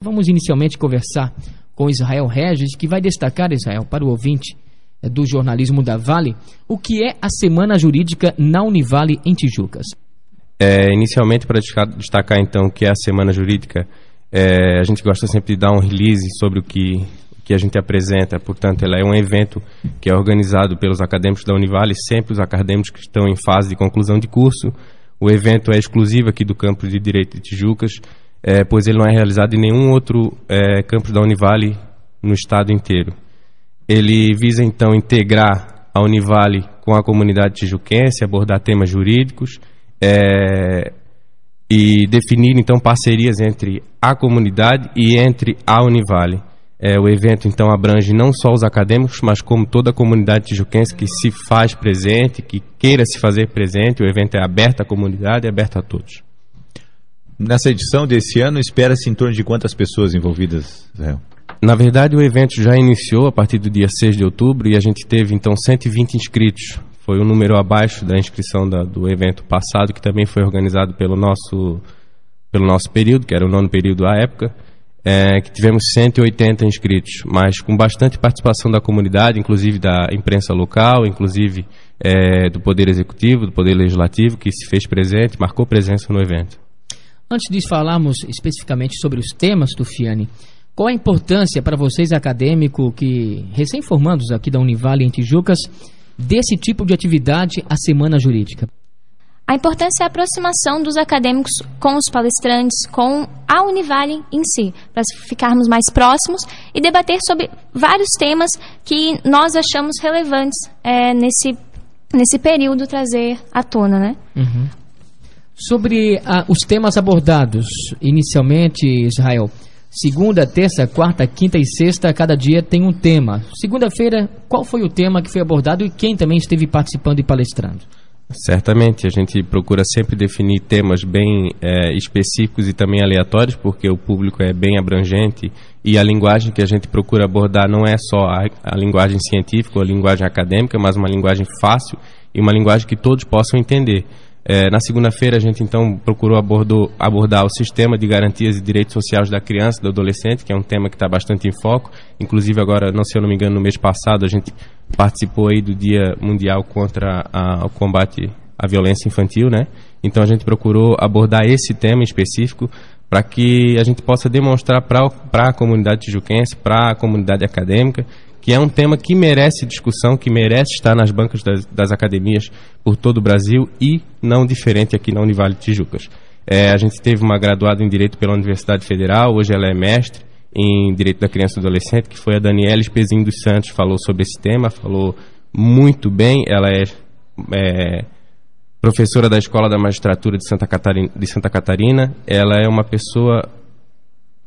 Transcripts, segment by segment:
Vamos inicialmente conversar com Israel Regis, que vai destacar, Israel, para o ouvinte do jornalismo da Vale, o que é a Semana Jurídica na Univale em Tijucas. Inicialmente, para destacar então o que é a Semana Jurídica, a gente gosta sempre de dar um release sobre o que a gente apresenta. Portanto, ela é um evento que é organizado pelos acadêmicos da Univale, sempre os acadêmicos que estão em fase de conclusão de curso. O evento é exclusivo aqui do campus de Direito de Tijucas, pois ele não é realizado em nenhum outro campus da Univale no estado inteiro. Ele visa então integrar a Univale com a comunidade tijuquense, abordar temas jurídicos e definir então parcerias entre a comunidade e entre a Univale. O evento então abrange não só os acadêmicos, mas como toda a comunidade tijuquense que se faz presente, que queira se fazer presente. O evento é aberto à comunidade, é aberto a todos. Nessa edição desse ano, espera-se em torno de quantas pessoas envolvidas, Israel? Na verdade, o evento já iniciou a partir do dia 6 de outubro e a gente teve então 120 inscritos. Foi um número abaixo da inscrição do evento passado, que também foi organizado pelo nosso período, que era o 9º período à época, que tivemos 180 inscritos, mas com bastante participação da comunidade, inclusive da imprensa local, inclusive do Poder Executivo, do Poder Legislativo, que se fez presente, marcou presença no evento. Antes de falarmos especificamente sobre os temas, Tufiani, qual a importância para vocês, acadêmicos, que recém-formandos aqui da Univale em Tijucas, desse tipo de atividade, a Semana Jurídica? A importância é a aproximação dos acadêmicos com os palestrantes, com a Univale em si, para ficarmos mais próximos e debater sobre vários temas que nós achamos relevantes nesse período trazer à tona, né? Uhum. Sobre os temas abordados, inicialmente, Israel, segunda, terça, quarta, quinta e sexta, cada dia tem um tema. Segunda-feira, qual foi o tema que foi abordado e quem também esteve participando e palestrando? Certamente, a gente procura sempre definir temas bem específicos e também aleatórios, porque o público é bem abrangente e a linguagem que a gente procura abordar não é só a linguagem científica ou a linguagem acadêmica, mas uma linguagem fácil e uma linguagem que todos possam entender. Na segunda-feira a gente então procurou abordar o sistema de garantias e direitos sociais da criança e do adolescente, que é um tema que está bastante em foco. Inclusive agora, se eu não me engano, no mês passado a gente participou aí do Dia Mundial contra o combate à violência infantil, né? Então a gente procurou abordar esse tema específico para que a gente possa demonstrar para a comunidade tijuquense, para a comunidade acadêmica, que é um tema que merece discussão, que merece estar nas bancas das academias por todo o Brasil e não diferente aqui na Univale Tijucas. A gente teve uma graduada em Direito pela Universidade Federal, hoje ela é mestre em Direito da Criança e do Adolescente, que foi a Daniela Espezinho dos Santos, falou sobre esse tema, falou muito bem. Ela é professora da Escola da Magistratura de Santa Catarina, ela é uma pessoa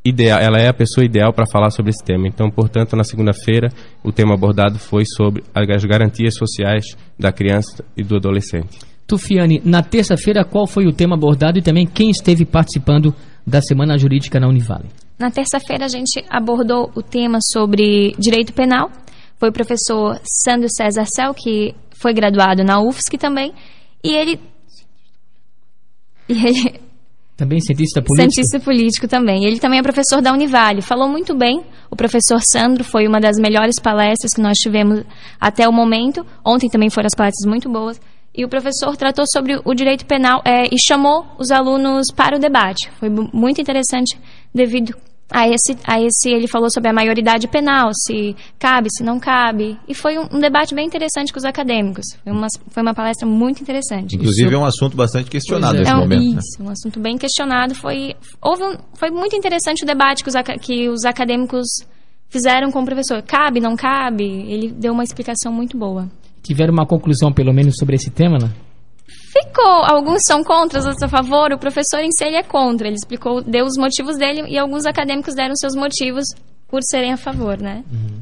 ideal, ela é a pessoa ideal para falar sobre esse tema. Então, portanto, na segunda-feira, o tema abordado foi sobre as garantias sociais da criança e do adolescente. Tufiani, na terça-feira, qual foi o tema abordado e também quem esteve participando da Semana Jurídica na Univale? Na terça-feira, a gente abordou o tema sobre direito penal. Foi o professor Sandro César Cel, que foi graduado na UFSC também, e ele também cientista político? Cientista político também. Ele também é professor da Univale. Falou muito bem. O professor Sandro foi uma das melhores palestras que nós tivemos até o momento. Ontem também foram as palestras muito boas. E o professor tratou sobre o direito penal e chamou os alunos para o debate. Foi muito interessante devido a esse ele falou sobre a maioridade penal, se cabe, se não cabe. E foi um debate bem interessante com os acadêmicos. Foi uma palestra muito interessante. Inclusive é um assunto bastante questionado nesse momento. Isso, um assunto bem questionado. Foi muito interessante o debate que os acadêmicos fizeram com o professor. Cabe, não cabe? Ele deu uma explicação muito boa. Tiveram uma conclusão, pelo menos, sobre esse tema, né? Ficou. Alguns são contra, outros a favor. O professor em si ele é contra. Ele explicou, deu os motivos dele e alguns acadêmicos deram seus motivos por serem a favor, né? Uhum.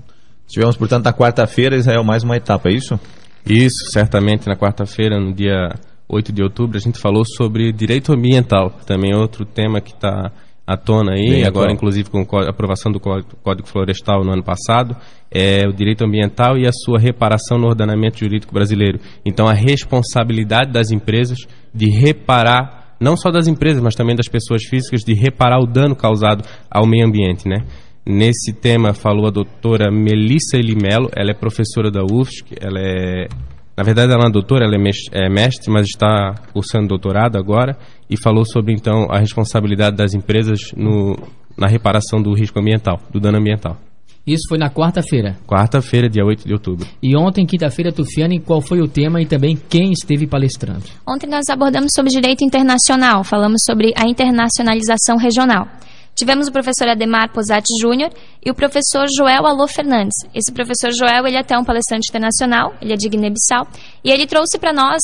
Tivemos, portanto, na quarta-feira, Israel, mais uma etapa, é isso? Isso, certamente. Na quarta-feira, no dia 8 de outubro, a gente falou sobre direito ambiental. Também outro tema que está à tona aí, bem agora atual. Inclusive com a aprovação do Código Florestal no ano passado, é o direito ambiental e a sua reparação no ordenamento jurídico brasileiro. Então, a responsabilidade das empresas de reparar não só das empresas, mas também das pessoas físicas, de reparar o dano causado ao meio ambiente, né? Nesse tema falou a doutora Melissa Elimelo, ela é professora da UFSC, na verdade ela é uma doutora, ela é mestre, mas está cursando doutorado agora, e falou sobre então a responsabilidade das empresas na reparação do risco ambiental, do dano ambiental. Isso foi na quarta-feira. Quarta-feira, dia 8 de outubro. E ontem, quinta-feira, Tufiane, qual foi o tema e também quem esteve palestrando? Ontem nós abordamos sobre direito internacional, falamos sobre a internacionalização regional. Tivemos o professor Ademar Posati Júnior e o professor Joel Alô Fernandes. Esse professor Joel, ele é até um palestrante internacional, ele é de Guiné-Bissau, e ele trouxe para nós,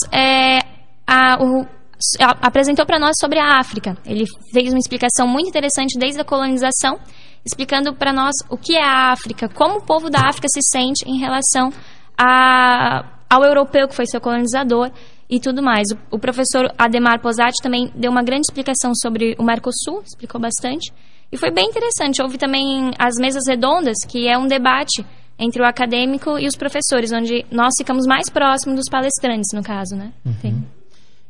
apresentou para nós sobre a África. Ele fez uma explicação muito interessante desde a colonização, explicando para nós o que é a África, como o povo da África se sente em relação ao europeu que foi seu colonizador e tudo mais. O professor Ademar Posati também deu uma grande explicação sobre o Mercosul, explicou bastante, e foi bem interessante. Houve também as mesas redondas, que é um debate entre o acadêmico e os professores, onde nós ficamos mais próximos dos palestrantes, no caso, né? Uhum.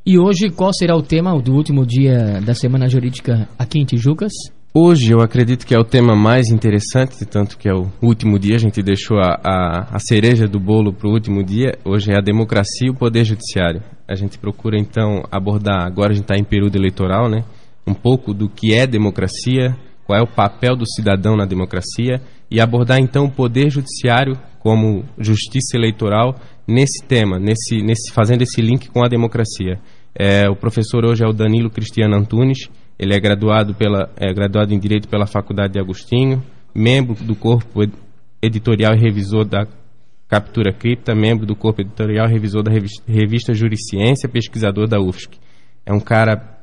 E hoje, qual será o tema do último dia da Semana Jurídica aqui em Tijucas? Hoje eu acredito que é o tema mais interessante, tanto que é o último dia, a gente deixou a cereja do bolo para o último dia. Hoje é a democracia e o poder judiciário. A gente procura então abordar, agora a gente está em período eleitoral, né? Um pouco do que é democracia, qual é o papel do cidadão na democracia, e abordar então o poder judiciário como justiça eleitoral nesse tema, fazendo esse link com a democracia. O professor hoje é o Danilo Cristiano Antunes. Ele é graduado em Direito pela Faculdade de Agostinho, membro do Corpo Editorial e Revisor da Captura Cripta, membro do Corpo Editorial e Revisor da Revista Juriciência, pesquisador da UFSC. É um cara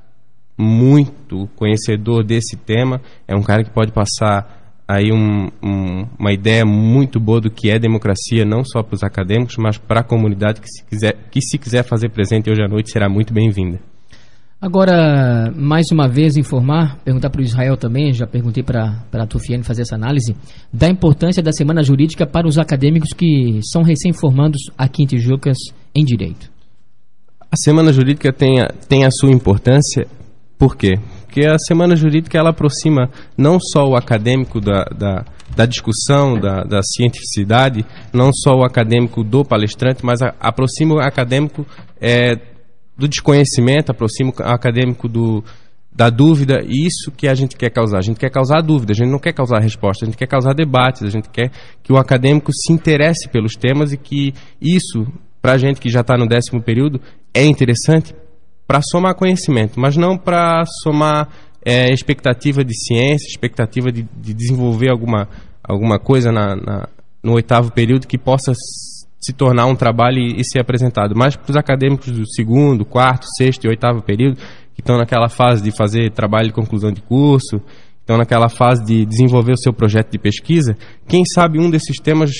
muito conhecedor desse tema, é um cara que pode passar aí uma ideia muito boa do que é democracia, não só para os acadêmicos, mas para a comunidade que se quiser fazer presente hoje à noite será muito bem-vinda. Agora, mais uma vez, perguntar para o Israel também, já perguntei para a Tufiane fazer essa análise, da importância da Semana Jurídica para os acadêmicos que são recém-formandos aqui em Tijucas em Direito. A Semana Jurídica tem a sua importância, por quê? Porque a Semana Jurídica ela aproxima não só o acadêmico da discussão, da cientificidade, não só o acadêmico do palestrante, mas aproxima o acadêmico do desconhecimento, aproxima o acadêmico da dúvida, e isso que a gente quer causar. A gente quer causar dúvida, a gente não quer causar resposta, a gente quer causar debates, a gente quer que o acadêmico se interesse pelos temas e que isso, para a gente que já está no 10º período, é interessante para somar conhecimento, mas não para somar expectativa de ciência, expectativa de desenvolver alguma coisa no 8º período que possa se tornar um trabalho e ser apresentado. Mas para os acadêmicos do 2º, 4º, 6º e 8º período, que estão naquela fase de fazer trabalho de conclusão de curso, estão naquela fase de desenvolver o seu projeto de pesquisa, quem sabe um desses temas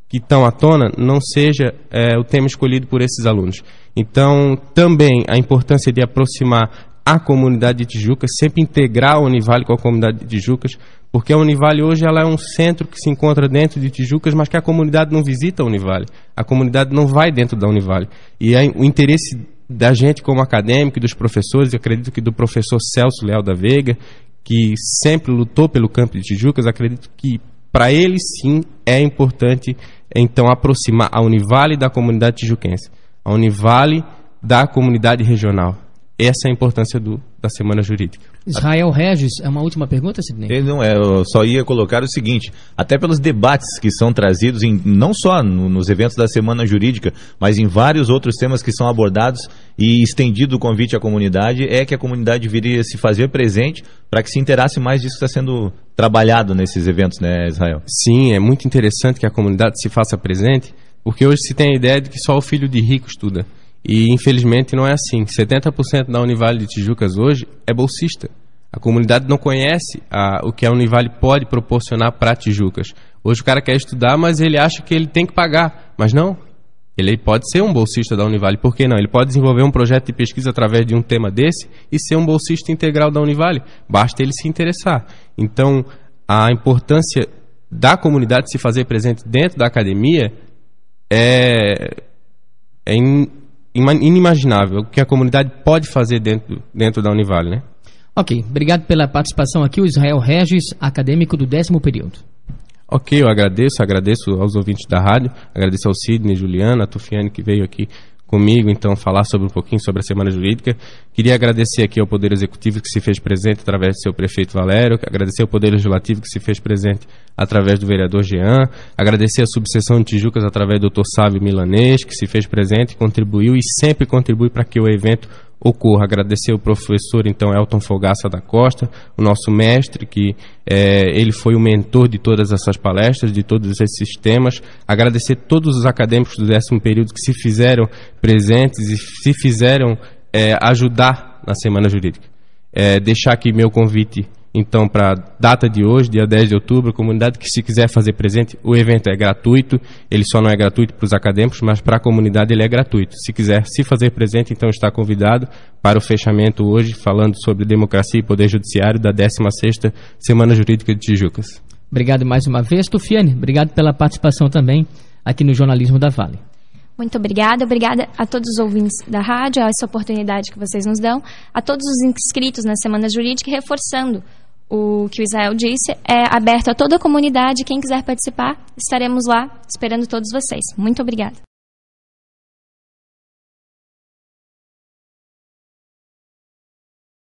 que estão à tona não seja o tema escolhido por esses alunos. Então, também a importância de aproximar a comunidade de Tijucas, sempre integrar a Univale com a comunidade de Tijucas, porque a Univale hoje ela é um centro que se encontra dentro de Tijucas, mas que a comunidade não visita a Univale, a comunidade não vai dentro da Univale. E o interesse da gente como acadêmico e dos professores, eu acredito que do professor Celso Leal da Veiga, que sempre lutou pelo campo de Tijucas, acredito que para ele sim é importante então aproximar a Univale da comunidade tijuquense, a Univale da comunidade regional. Essa é a importância da Semana Jurídica. Israel Regis, é uma última pergunta, Sidney? Eu só ia colocar o seguinte, até pelos debates que são trazidos, não só nos eventos da Semana Jurídica, mas em vários outros temas que são abordados e estendido o convite à comunidade, é que a comunidade viria se fazer presente para que se interasse mais disso que está sendo trabalhado nesses eventos, né, Israel? Sim, é muito interessante que a comunidade se faça presente, porque hoje se tem a ideia de que só o filho de rico estuda. E infelizmente não é assim. 70% da Univale de Tijucas hoje é bolsista. A comunidade não conhece o que a Univale pode proporcionar para Tijucas. Hoje o cara quer estudar, mas ele acha que ele tem que pagar. Mas não. Ele pode ser um bolsista da Univale. Por que não? Ele pode desenvolver um projeto de pesquisa através de um tema desse e ser um bolsista integral da Univale. Basta ele se interessar. Então, a importância da comunidade se fazer presente dentro da academia é inimaginável, o que a comunidade pode fazer dentro da Univale, né? Ok, obrigado pela participação aqui, o Israel Regis, acadêmico do 10º período. Ok, eu agradeço aos ouvintes da rádio, agradeço ao Sidney, Juliana, a Tufiane que veio aqui comigo, então, falar um pouquinho sobre a Semana Jurídica. Queria agradecer aqui ao Poder Executivo que se fez presente através do seu prefeito Valério, agradecer ao Poder Legislativo que se fez presente através do vereador Jean, agradecer a subseção de Tijucas através do Dr. Sávio Milanês, que se fez presente, contribuiu e sempre contribui para que o evento ocorra. Agradecer ao professor, então, Elton Fogaça da Costa, o nosso mestre, que ele foi o mentor de todas essas palestras, de todos esses temas. Agradecer todos os acadêmicos do 10º período que se fizeram presentes e se fizeram ajudar na Semana Jurídica. Deixar aqui meu convite, então, para a data de hoje, dia 10 de outubro, a comunidade que se quiser fazer presente, o evento é gratuito, ele só não é gratuito para os acadêmicos, mas para a comunidade ele é gratuito. Se quiser se fazer presente, então está convidado para o fechamento hoje, falando sobre democracia e poder judiciário da 16ª Semana Jurídica de Tijucas. Obrigado mais uma vez, Tufiane, obrigado pela participação também aqui no Jornalismo da Vale. Muito obrigada a todos os ouvintes da rádio, a essa oportunidade que vocês nos dão, a todos os inscritos na Semana Jurídica, reforçando o que o Israel disse, é aberto a toda a comunidade, quem quiser participar, estaremos lá esperando todos vocês. Muito obrigada.